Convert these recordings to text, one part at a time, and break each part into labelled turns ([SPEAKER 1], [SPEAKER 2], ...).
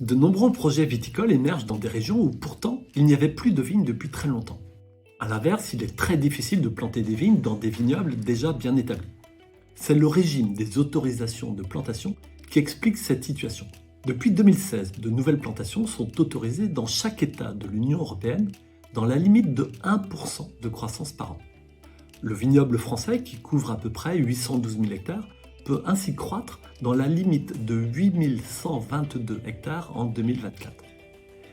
[SPEAKER 1] De nombreux projets viticoles émergent dans des régions où pourtant il n'y avait plus de vignes depuis très longtemps. A l'inverse, il est très difficile de planter des vignes dans des vignobles déjà bien établis. C'est le régime des autorisations de plantation qui explique cette situation. Depuis 2016, de nouvelles plantations sont autorisées dans chaque État de l'Union européenne dans la limite de 1% de croissance par an. Le vignoble français, qui couvre à peu près 812 000 hectares, peut ainsi croître dans la limite de 8 122 hectares en 2024.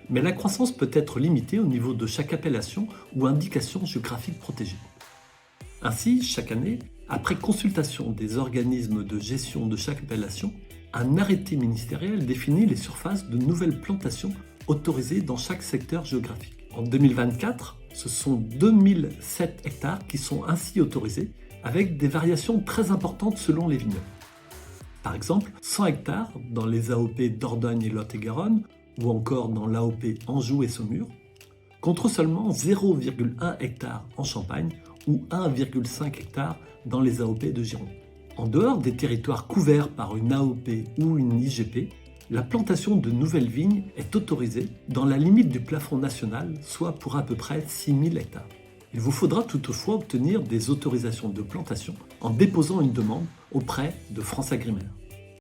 [SPEAKER 1] Mais la croissance peut être limitée au niveau de chaque appellation ou indication géographique protégée. Ainsi, chaque année, après consultation des organismes de gestion de chaque appellation, un arrêté ministériel définit les surfaces de nouvelles plantations autorisées dans chaque secteur géographique. En 2024, ce sont 2007 hectares qui sont ainsi autorisés, avec des variations très importantes selon les vignobles. Par exemple, 100 hectares dans les AOP Dordogne et Lot-et-Garonne, ou encore dans l'AOP Anjou et Saumur, contre seulement 0,1 hectare en Champagne ou 1,5 hectare dans les AOP de Gironde. En dehors des territoires couverts par une AOP ou une IGP, la plantation de nouvelles vignes est autorisée dans la limite du plafond national, soit pour à peu près 6 000 hectares. Il vous faudra toutefois obtenir des autorisations de plantation en déposant une demande auprès de FranceAgriMer.